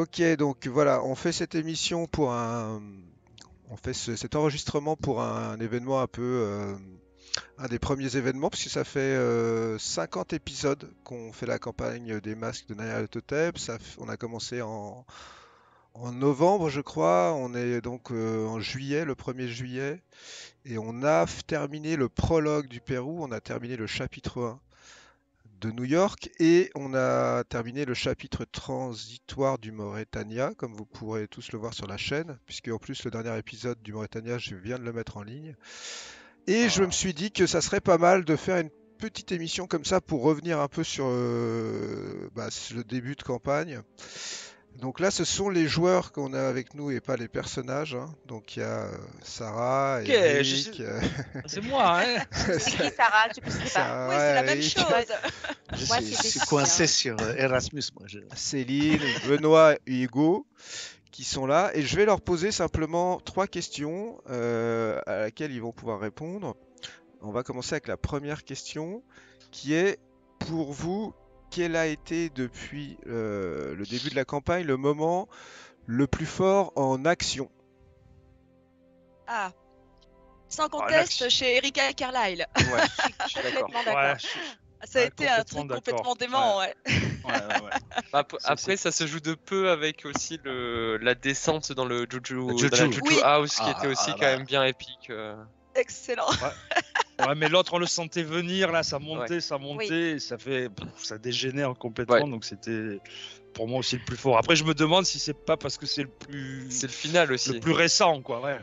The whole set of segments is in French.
Ok, donc voilà, on fait cette émission pour on fait cet enregistrement pour un événement un peu, un des premiers événements, puisque ça fait 50 épisodes qu'on fait la campagne des masques de Nyarlathotep. On a commencé en novembre, je crois. On est donc en juillet, le 1er juillet, et on a terminé le prologue du Pérou. On a terminé le chapitre 1 de New York et on a terminé le chapitre transitoire du Mauritania, comme vous pourrez tous le voir sur la chaîne, puisque en plus le dernier épisode du Mauritania, je viens de le mettre en ligne. Et je me Ah. suis dit que ça serait pas mal de faire une petite émission comme ça pour revenir un peu sur le début de campagne. Donc là, ce sont les joueurs qu'on a avec nous et pas les personnages, hein. Donc il y a Sarah, Ok, Eric, c'est moi, hein. C'est qui Sarah? Je sais pas. Oui, c'est Sarah, la même Eric, chose. Moi, Je c'était suis qui, coincé hein? sur Erasmus, moi. Céline, Benoît et Hugo qui sont là et je vais leur poser simplement 3 questions à laquelle ils vont pouvoir répondre. On va commencer avec la première question qui est pour vous, quel a été depuis le début de la campagne le moment le plus fort en action? Ah, sans Ah, conteste chez Erika Carlyle. Ouais, je suis complètement d'accord. Ouais, Ça a ouais, été un complètement truc d'accord. complètement dément, ouais. Ouais. Après, ça se joue de peu avec aussi la descente dans le Juju, Le dans la Juju. Juju Oui. House qui était aussi Ah, quand bah. même bien épique. Excellent. Ouais, mais l'autre, on le sentait venir, là, ça montait, Oui. et ça dégénère complètement, donc c'était pour moi aussi le plus fort. Après, je me demande si c'est pas parce que c'est C'est le final aussi. le plus récent, quoi, ouais.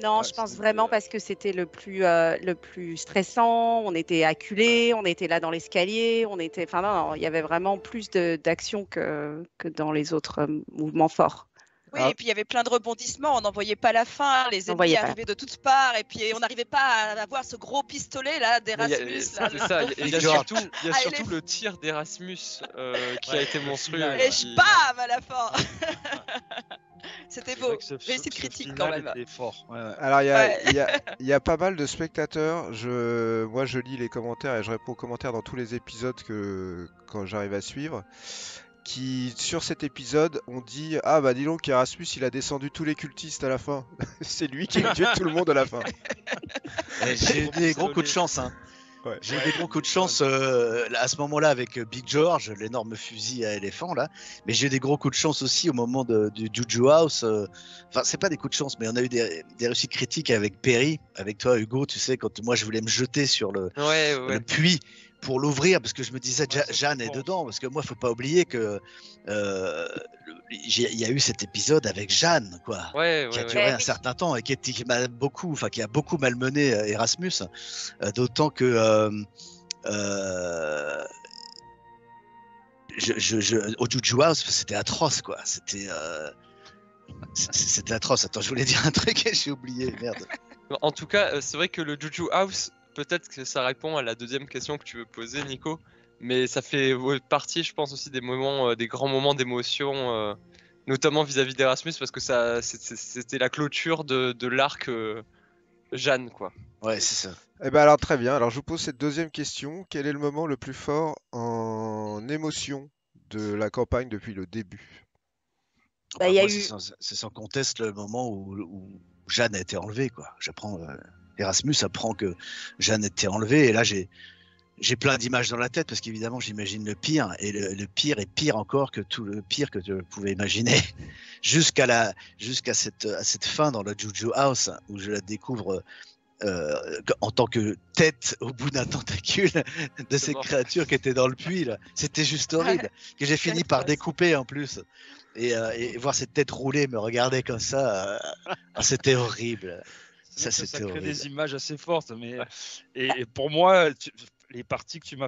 Non, Ouais, je pense c'est- vraiment parce que c'était le plus stressant. On était acculés, on était là dans l'escalier, enfin non, il y avait vraiment plus d'action que dans les autres mouvements forts. Oui, Ah. et puis il y avait plein de rebondissements, on n'en voyait pas la fin, les On ennemis voyait pas. arrivaient de toutes parts, et puis on n'arrivait pas à avoir ce gros pistolet là d'Erasmus. C'est ça, il y a George. surtout, le tir d'Erasmus qui a été monstrueux. final, Et qui- je bam à la fin. C'était c'est vrai beau. que Réussite ce critique final quand même. était fort. Ouais. Alors Ouais. il y a pas mal de spectateurs. Moi je lis les commentaires et je réponds aux commentaires dans tous les épisodes quand j'arrive à suivre. Qui sur cet épisode ont dit ah bah dis donc Erasmus il a descendu tous les cultistes à la fin. C'est lui qui a tué tout le monde à la fin. J'ai eu des gros coups de chance, hein. Ouais. J'ai eu des gros coups de chance à ce moment-là avec Big George, l'énorme fusil à éléphant là. Mais j'ai eu des gros coups de chance aussi au moment du Juju House. Enfin, c'est pas des coups de chance, mais on a eu des réussites critiques avec Perry, avec toi Hugo. Tu sais, quand moi je voulais me jeter sur le puits pour l'ouvrir, parce que je me disais Jeanne est dedans, parce que moi faut pas oublier que il y a eu cet épisode avec Jeanne, quoi, qui a duré un certain temps et qui m'a beaucoup, enfin qui a beaucoup malmené Erasmus, d'autant que au Juju House c'était atroce, quoi, c'était atroce. Attends, je voulais dire un truc et j'ai oublié, merde. En tout cas, c'est vrai que le Juju House, peut-être que ça répond à la deuxième question que tu veux poser, Nico, mais ça fait partie, je pense, aussi des moments, des grands moments d'émotion, notamment vis-à-vis d'Erasmus, parce que c'était la clôture de l'arc Jeanne, quoi. Ouais, c'est ça. Eh ben alors très bien. Alors je vous pose cette deuxième question. Quel est le moment le plus fort en émotion de la campagne depuis le début? Bah, y a eu... C'est sans conteste le moment où Jeanne a été enlevée, quoi. J'apprends, Erasmus apprend que Jeanne a été enlevée, et là j'ai plein d'images dans la tête, parce qu'évidemment j'imagine le pire, et le pire est pire encore que tout le pire que tu pouvais imaginer, jusqu'à cette fin dans le Juju House où je la découvre en tant que tête au bout d'un tentacule de ces créatures qui étaient dans le puits là. C'était juste horrible, que j'ai fini par découper en plus, et voir cette tête rouler me regarder comme ça, c'était horrible. Ça crée des images assez fortes, mais et pour moi la partie que tu m'as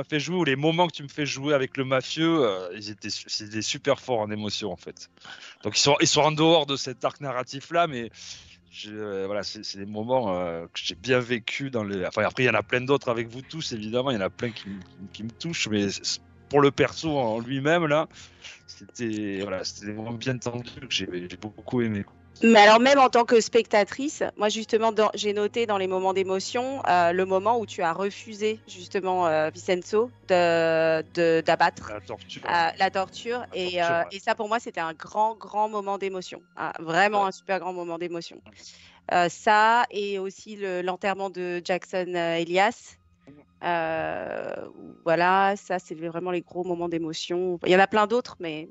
fait jouer, ou les moments que tu me fais jouer avec le mafieux, c'était super forts en émotion en fait. Donc ils sont en dehors de cet arc narratif là, mais voilà, c'est des moments que j'ai bien vécu enfin, après il y en a plein d'autres avec vous tous, évidemment, il y en a plein qui me touchent, mais pour le perso en lui-même là, c'était des moments bien tendus que j'ai beaucoup aimé. Mais alors même en tant que spectatrice, moi justement j'ai noté dans les moments d'émotion le moment où tu as refusé justement Vincenzo d'abattre La torture. la torture et ça pour moi c'était un grand moment d'émotion. Vraiment un super grand moment d'émotion. Ça et aussi l'enterrement de Jackson Elias. Voilà, ça c'est vraiment les gros moments d'émotion. Il y en a plein d'autres mais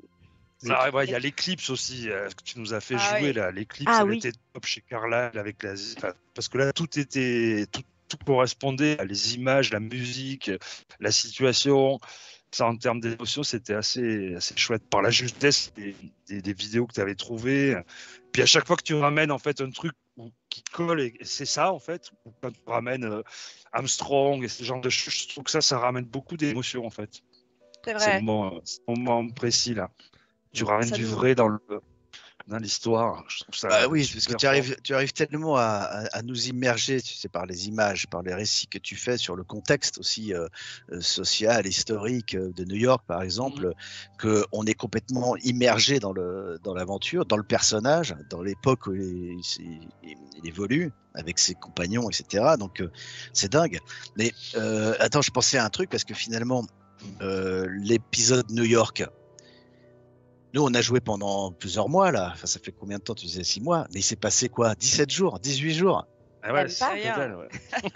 Ah, ouais, il y a l'éclipse aussi que tu nous as fait jouer oui. là. L'éclipse, Ah, elle oui. était top chez Carlyle avec parce que là tout correspondait à les images, la musique, la situation. Ça en termes d'émotion, c'était assez chouette par la justesse des vidéos que tu avais trouvées. Puis à chaque fois que tu ramènes en fait un truc qui colle et c'est ça en fait. Ou quand tu ramènes Armstrong et ce genre de choses, je trouve que ça ramène beaucoup d'émotions en fait. C'est C'est vrai. le moment précis là. Tu ramènes Ça du nous- vrai dans l'histoire. Je trouve ça Bah oui, parce que super tu arrives tellement à nous immerger, tu sais, par les images, par les récits que tu fais sur le contexte aussi social, historique de New York, par exemple, qu'on est complètement immergé dans l'aventure, dans le personnage, dans l'époque où il évolue avec ses compagnons, etc. Donc c'est dingue. Mais attends, je pensais à un truc parce que finalement, l'épisode New York. Nous, on a joué pendant plusieurs mois, là. Enfin, ça fait combien de temps? Tu disais 6 mois. Mais il s'est passé quoi? 17 jours? 18 jours? Ah ouais, Même c'est pas. total, ouais.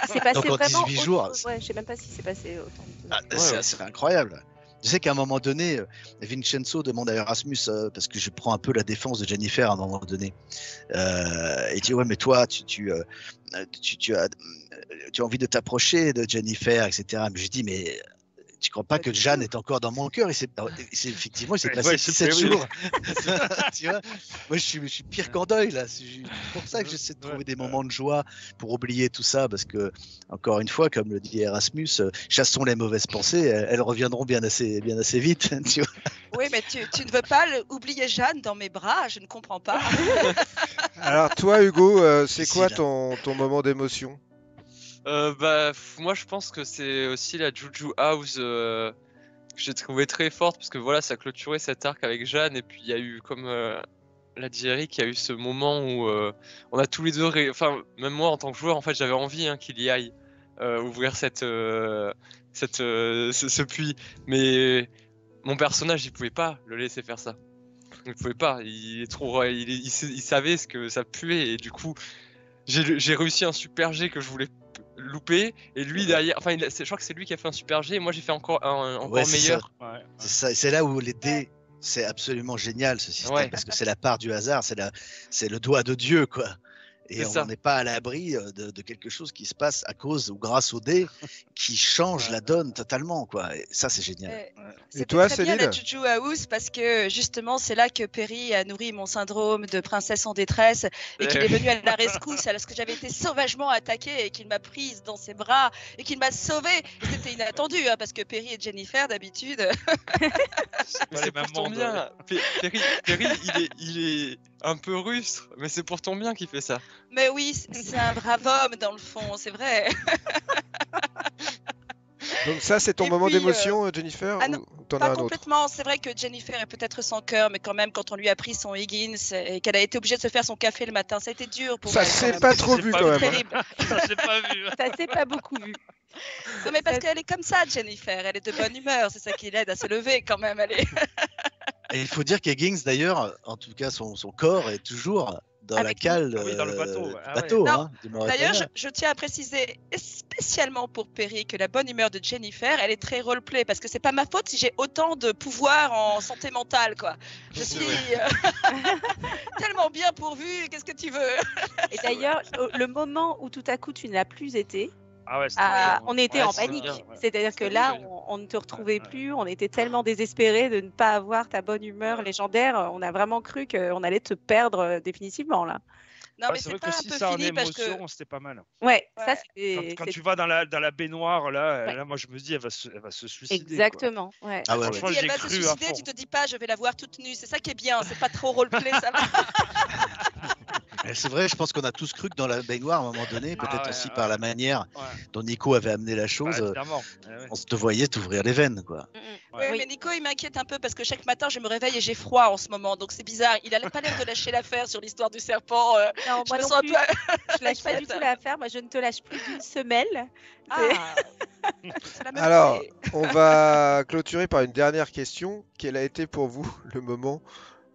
C'est passé Donc, en vraiment 18 autre jours, chose. Ouais, je sais même pas si c'est passé autant. Ah, Ouais, c'est ouais. c'est incroyable. Je sais qu'à un moment donné, Vincenzo demande à Erasmus, parce que je prends un peu la défense de Jennifer à un moment donné, il dit ouais mais toi tu as envie de t'approcher de Jennifer, etc. Mais je dis mais tu crois pas Pas que du Jeanne tout. est encore dans mon cœur? Effectivement, il s'est Ouais, passé ouais, 17 oui. jours. Tu vois, moi, je suis pire qu'en deuil, là. C'est pour ça que j'essaie de trouver des moments de joie pour oublier tout ça. Parce que, encore une fois, comme le dit Erasmus, chassons les mauvaises pensées. Elles reviendront bien assez vite. Tu vois. Oui, mais tu ne veux pas oublier Jeanne dans mes bras, je ne comprends pas. Alors toi, Hugo, c'est quoi Difficile. ton moment d'émotion? Moi je pense que c'est aussi la Juju House que j'ai trouvé très forte parce que voilà, ça clôturait cet arc avec Jeanne et puis il y a eu comme l'a dit Eric, il y a eu ce moment où on a tous les deux, enfin même moi en tant que joueur en fait j'avais envie qu'il y aille ouvrir ce puits, mais mon personnage il pouvait pas le laisser faire ça. Il pouvait pas, il savait ce que ça puait et du coup j'ai réussi un super G que je voulais louper et lui derrière, enfin je crois que c'est lui qui a fait un super G et moi j'ai fait encore Ouais, c'est meilleur. Ouais. C'est ça. Et c'est là où les dés, c'est absolument génial ce système Ouais. parce que c'est la part du hasard, c'est le doigt de Dieu, quoi. Et C'est on ça. n'est pas à l'abri de quelque chose qui se passe à cause ou grâce aux dés qui change Ouais. la donne totalement, quoi. Et ça, c'est génial. C'était toi, très bien la Céline? Juju House parce que justement c'est là que Perry a nourri mon syndrome de princesse en détresse et qu'il est venu à la rescousse alors que j'avais été sauvagement attaquée et qu'il m'a prise dans ses bras et qu'il m'a sauvée. Et c'était inattendu parce que Perry et Jennifer d'habitude. C'est pas C'est les pour mêmes ton mondes, bien. Perry il est un peu rustre, mais c'est pour ton bien qu'il fait ça. Mais oui, c'est un brave homme dans le fond, c'est vrai. Donc ça, c'est ton Et moment puis, d'émotion, Jennifer, ah non, ou t'en as Pas un autre? complètement. C'est vrai que Jennifer est peut-être sans cœur, mais quand même, quand on lui a pris son Higgins et qu'elle a été obligée de se faire son café le matin, ça a été dur pour Ça elle. quand s'est même. pas trop C'est vu pas quand même. C'est hein. terrible. J'ai pas vu. Ça s'est pas beaucoup vu. Non, mais parce qu'elle est comme ça, Jennifer. Elle est de bonne humeur. C'est ça qui l'aide à se lever quand même. Elle est... Et il faut dire qu'Higgins, d'ailleurs, en tout cas, son corps est toujours dans la Avec cale Ah oui, dans le bateau, du ouais. Ah bateau, ouais. hein, du Mauritania. D'ailleurs, je tiens à préciser spécialement pour Perry que la bonne humeur de Jennifer, elle est très roleplay parce que c'est pas ma faute si j'ai autant de pouvoir en santé mentale, quoi. Je suis tellement bien pourvue. Qu'est-ce que tu veux? Et d'ailleurs, le moment où tout à coup tu ne l'as plus été, Ah ouais, c'était on était Ouais, en c'était panique. bien, ouais. C'est-à-dire que C'était là, bien. on ne te retrouvait Ouais. plus. On était tellement désespérés de ne pas avoir ta bonne humeur légendaire. On a vraiment cru qu'on allait te perdre définitivement là. Non, Ouais, mais c'est c'est vrai pas que un si peu ça en fini parce que. émotion, c'était pas mal. Ouais, ça Ouais. c'était. Quand tu vas dans la baignoire, là, Ouais. là, moi je me dis, elle va se suicider. quoi. Exactement. Ouais. Ah ouais, Franchement, Si j'ai elle va se cru à suicider, fond. tu te dis pas, je vais la voir toute nue. C'est ça qui est bien. C'est pas trop roleplay, ça va. Et c'est vrai, je pense qu'on a tous cru que dans la baignoire, à un moment donné, Ah peut-être ouais, aussi ouais. par la manière Ouais. dont Nico avait amené la Bah, chose, évidemment. Ouais. on se te voyait t'ouvrir les veines, quoi. Ouais. Oui, mais Nico, il m'inquiète un peu parce que chaque matin, je me réveille et j'ai froid en ce moment. Donc c'est bizarre. Il n'a pas l'air de lâcher l'affaire sur l'histoire du serpent. Non, Je moi me non sens un plus. peu. Je lâche pas du inquiète. tout l'affaire. Moi, je ne te lâche plus d'une semelle. Ah, c'est la même Alors, idée. on va clôturer par une dernière question. Quel a été pour vous le moment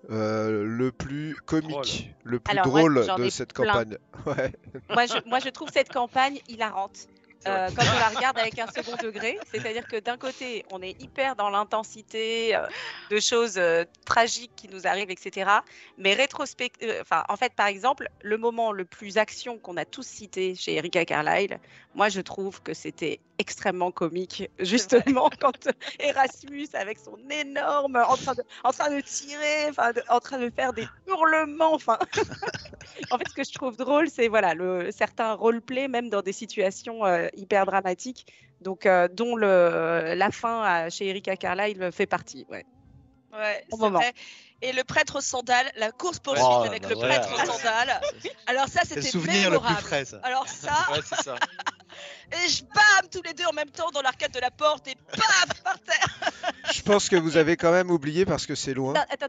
le plus comique, le plus Alors, moi, drôle j'en de ai cette plein. campagne? Ouais. Moi, je trouve cette campagne hilarante. C'est vrai. Quand on la regarde avec un second degré, c'est-à-dire que d'un côté, on est hyper dans l'intensité de choses tragiques qui nous arrivent, etc. Mais en fait, par exemple, le moment le plus action qu'on a tous cité chez Erika Carlyle, moi, je trouve que c'était extrêmement comique, justement, quand Erasmus, avec son énorme, en train de tirer, en train de faire des hurlements, enfin. En fait, ce que je trouve drôle, c'est voilà, certains roleplay, même dans des situations hyper dramatiques, donc, dont la fin chez Erika Carlyle fait partie. Ouais. Ouais, Bon c'est moment. vrai. Et le prêtre aux sandales, la course-poursuite Oh, avec bah le voilà. prêtre aux sandales. Alors ça, C'est le c'était souvenir le plus mémorable. frais, ça. Alors ça, Ouais, c'est ça. et je bam tous les deux en même temps dans l'arcade de la porte et paf par terre. Je pense que vous avez quand même oublié parce que c'est loin. Attends,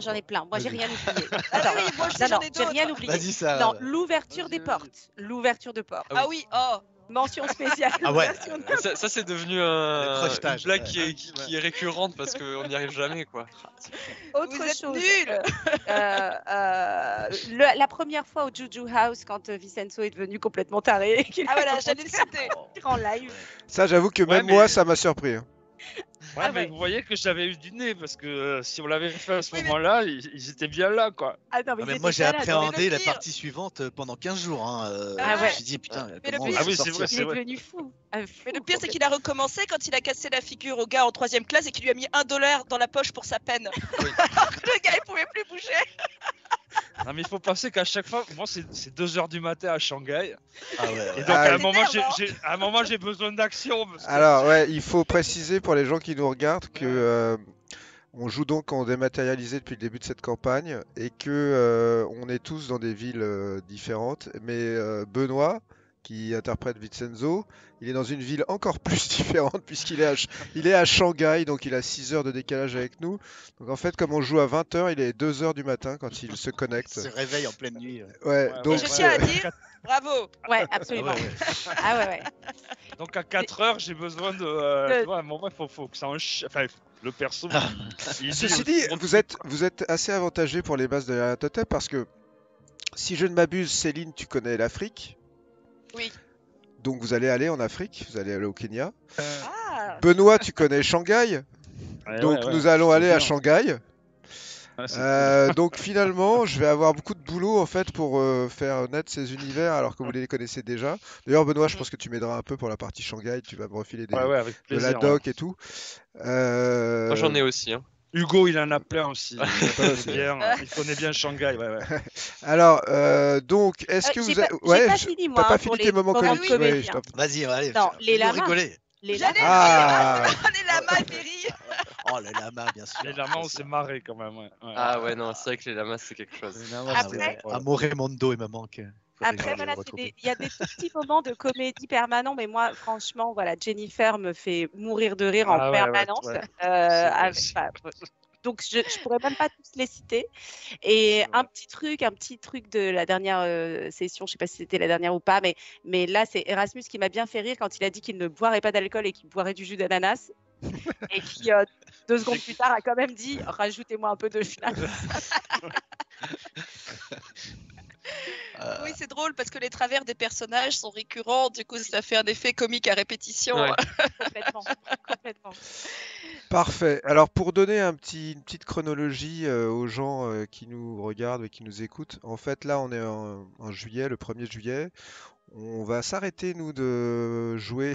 j'en ai plein. Moi, j'ai Vas-y. rien oublié. Ah Attends, oui, moi aussi non, j'en non, ai j'ai rien d'autres. oublié. Vas-y, ça. Non, l'ouverture Vas-y, des vas-y. portes. L'ouverture de porte. Ah oui, oh. Mention spéciale. Ah ouais. l'ouverture de- Ça, c'est devenu Le une crochetage, blague ouais. qui est récurrente parce qu'on n'y arrive jamais, quoi. Autre Vous êtes chose. nuls. La première fois au Juju House, quand Vincenzo est devenu complètement taré. Ah voilà, j'allais le citer. En live. Ça, j'avoue que Ouais, même mais- moi, ça m'a surpris. Hein. Ouais, Ah mais ouais. vous voyez que j'avais eu du nez parce que si on l'avait fait à ce Oui, mais- moment-là, ils étaient bien là, quoi. Ah non, Ah, mais ils moi étaient j'ai pas là, donc- appréhendé le la pire- partie suivante pendant 15 jours. Hein. Ah Je ouais. me suis dit, putain, Mais le comment on pire- va Ah oui, s'en c'est sortir vrai, Il est devenu fou. Mais le pire, c'est qu'il a recommencé quand il a cassé la figure au gars en 3e classe et qu'il lui a mis $1 dans la poche pour sa peine. Oui. Alors que le gars, il pouvait plus bouger. Non, mais il faut penser qu'à chaque fois, moi, c'est 2h du matin à Shanghai. Ah ouais, Et ouais. donc, Ah, à un c'est moment, énervant. à un moment, j'ai besoin d'action. parce que- Alors, ouais, il faut préciser pour les gens qui nous regardent que on joue donc en dématérialisé depuis le début de cette campagne et que on est tous dans des villes différentes. Mais Benoît, qui interprète Vincenzo, il est dans une ville encore plus différente puisqu'il est il est à Shanghai, donc il a 6 heures de décalage avec nous. Donc en fait, comme on joue à 20h, il est 2 heures du matin quand il se Il connecte. se réveille en pleine nuit. Ouais, Ouais, donc Et je tiens à dire, bravo. Ouais, Ah absolument. ouais, ouais. Ah ouais. Donc, à 4h, j'ai besoin de. De- Tu vois, à un moment, il faut que ça enfin, le perso. il Ceci dit, dit, vous êtes assez avantagé pour les bases de la Totep parce que si je ne m'abuse, Céline, tu connais l'Afrique. Oui. Donc vous allez aller en Afrique, vous allez aller au Kenya. Ah. Benoît, tu connais Shanghai. Ouais, Donc ouais, ouais, nous allons c'est aller à bien. Shanghai. Ouais, c'est Donc finalement, je vais avoir beaucoup de boulot en fait pour faire naître ces univers alors que vous les connaissez déjà. D'ailleurs, Benoît, je pense que tu m'aideras un peu pour la partie Shanghai. Tu vas me refiler cool. Ouais, ouais, avec de la plaisir. doc et tout. Moi, j'en ai aussi. Hein. Hugo, il en a plein aussi. aussi. Il connaît bien Shanghai. Ouais, ouais. Alors, donc, est-ce que J'ai vous pas, avez... j'ai pas fini, moi. T'as pas hein, fini pour tes les moments moments comiques? comiques, Ouais, je hein. t'en- Vas-y, allez. Non, les fais-nous lamas. rigoler. Les J'allais lamas. Ah, Les lamas et Perry. Oh, les lamas, bien sûr. Les lamas, on s'est marré quand même. Ouais. Ouais. Ah ouais, non, c'est vrai que les lamas, c'est quelque chose. Les lamas, Après- c'était incroyable. Amore Mondo, il me manque. Faudrait que Après, je voilà, le retrouve. il y a des tout petits moments de comédie permanents, mais moi, franchement, voilà, Jennifer me fait mourir de rire en Ah ouais, ouais, permanence. ouais. Donc, je pourrais même pas tous les citer. Et C'est vrai. un petit truc de la dernière session, je sais pas si c'était la dernière ou pas, mais là, c'est Erasmus qui m'a bien fait rire quand il a dit qu'il ne boirait pas d'alcool et qu'il boirait du jus d'ananas. Et qui, 2 secondes plus tard, a quand même dit rajoutez-moi un peu de schnapp. Oui, c'est drôle parce que les travers des personnages sont récurrents. Du coup, ça fait un effet comique à répétition. Ouais. Complètement. Complètement. parfait. Alors, pour donner une petite chronologie aux gens qui nous regardent et qui nous écoutent, en fait, là, on est en juillet, le 1er juillet. On va s'arrêter, nous, de jouer.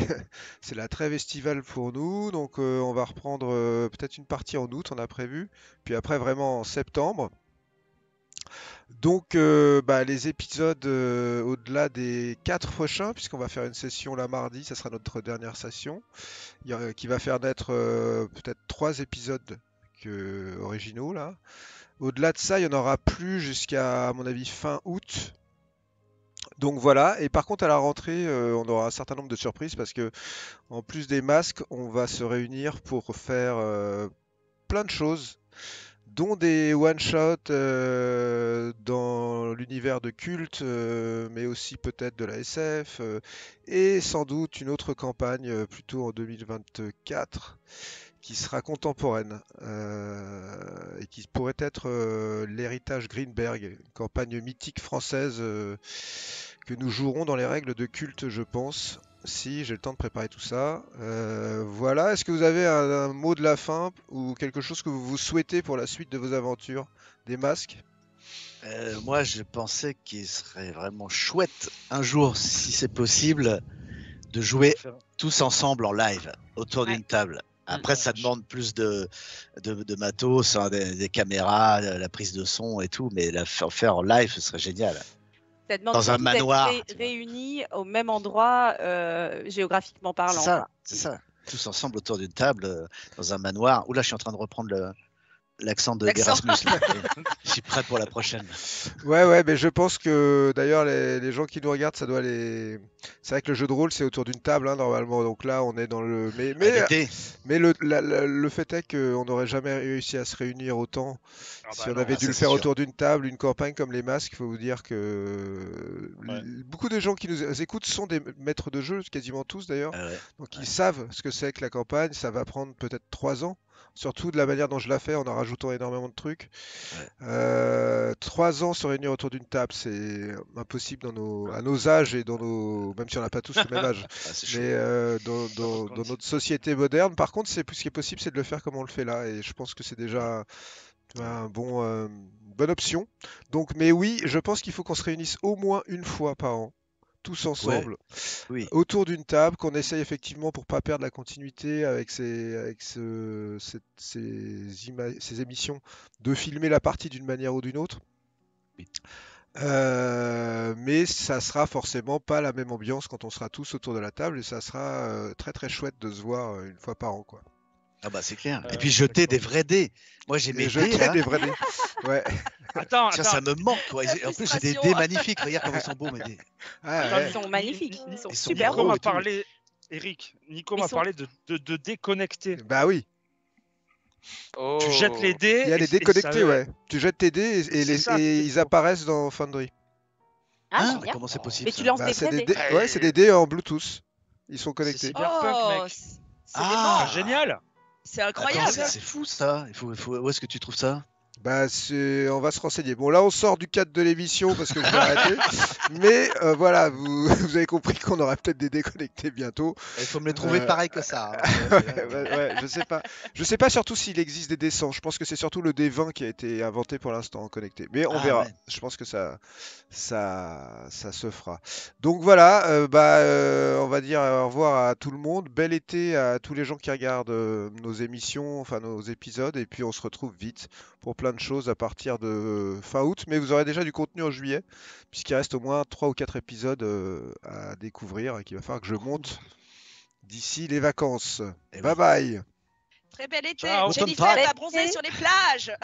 C'est la trêve estivale pour nous. Donc, on va reprendre peut-être une partie en août, on a prévu. Puis après, vraiment en septembre. Donc, les épisodes au-delà des 4 prochains, puisqu'on va faire une session là mardi, ça sera notre dernière session, qui va faire naître peut-être 3 épisodes originaux là. Au-delà de ça, il n'y en aura plus jusqu'à, à mon avis, fin août. Donc voilà, et par contre à la rentrée, on aura un certain nombre de surprises parce que en plus des masques, on va se réunir pour faire plein de choses, dont des one-shots dans l'univers de culte, mais aussi peut-être de la SF, et sans doute une autre campagne plutôt en 2024 qui sera contemporaine et qui pourrait être l'héritage Greenberg, une campagne mythique française que nous jouerons dans les règles de culte, je pense, si j'ai le temps de préparer tout ça. Voilà, est-ce que vous avez un mot de la fin ou quelque chose que vous souhaitez pour la suite de vos aventures des masques? Moi, je pensais qu'il serait vraiment chouette un jour, si c'est possible, de jouer tous ensemble en live autour d'une table. Après, ça demande plus de matos, hein, des caméras, la prise de son et tout, mais faire en live, ce serait génial. Ça demande Dans un surtout d'être manoir. réunis au même endroit, géographiquement parlant. C'est ça. Tous ensemble autour d'une table, dans un manoir. Oula, je suis en train de reprendre l'accent d'Erasmus. Je suis prêt pour la prochaine. Ouais, mais je pense que d'ailleurs les gens qui nous regardent, ça doit les. C'est vrai que le jeu de rôle c'est autour d'une table hein, normalement, donc là on est dans le. Mais le fait est qu'on n'aurait jamais réussi à se réunir autant si on avait dû le faire autour d'une table, une campagne comme les masques. Il faut vous dire que beaucoup de gens qui nous écoutent sont des maîtres de jeu, quasiment tous d'ailleurs, donc ils savent ce que c'est que la campagne. Ça va prendre peut-être 3 ans. Surtout de la manière dont je la fais, en rajoutant énormément de trucs. 3 ans se réunir autour d'une table, c'est impossible à nos âges et même si on n'a pas tous le même âge. Mais dans notre société moderne, par contre, ce qui est possible, c'est de le faire comme on le fait là. Et je pense que c'est déjà une bonne option. Donc, mais oui, je pense qu'il faut qu'on se réunisse au moins une fois par an. Tous ensemble, autour d'une table, qu'on essaye effectivement pour pas perdre la continuité avec ces émissions, de filmer la partie d'une manière ou d'une autre. Mais ça sera forcément pas la même ambiance quand on sera tous autour de la table et ça sera très très chouette de se voir une fois par an, quoi. Ah bah c'est clair. Et puis jeter des vrais dés. Moi j'ai mes dés là. Des vrais dés. Ouais. Attends. Ça me manque quoi. En plus j'ai des dés magnifiques. Regarde comme ils sont beaux mes dés. Ils sont magnifiques. Ils sont super beaux. Nico m'a parlé de déconnecter. Bah oui. Oh. Tu jettes les dés. Il y a les dés connectés, ouais. Tu jettes tes dés et ils apparaissent dans Foundry. Ah, comment c'est possible? Mais tu lances des vrais dés. Ouais, c'est des dés en Bluetooth. Ils sont connectés. C'est cyberpunk, mec. C'est génial. C'est incroyable. C'est fou ça. Où est-ce que tu trouves ça? Bah, on va se renseigner. Bon, là, on sort du cadre de l'émission parce que je vais arrêter. Mais voilà, vous avez compris qu'on aura peut-être des déconnectés bientôt. Il faut me les trouver pareil que ça. Ouais, je sais pas. Je sais pas surtout s'il existe des D100. Je pense que c'est surtout le D20 qui a été inventé pour l'instant en connecté. Mais on verra. Ouais. Je pense que ça se fera. Donc voilà, on va dire au revoir à tout le monde. Bel été à tous les gens qui regardent nos émissions, enfin nos épisodes. Et puis on se retrouve vite pour plein de choses à partir de fin août, mais vous aurez déjà du contenu en juillet, puisqu'il reste au moins 3 ou 4 épisodes à découvrir et qu'il va falloir que je monte d'ici les vacances. Bye bye. Très bel été. Ciao. Jennifer va bronzer sur les plages.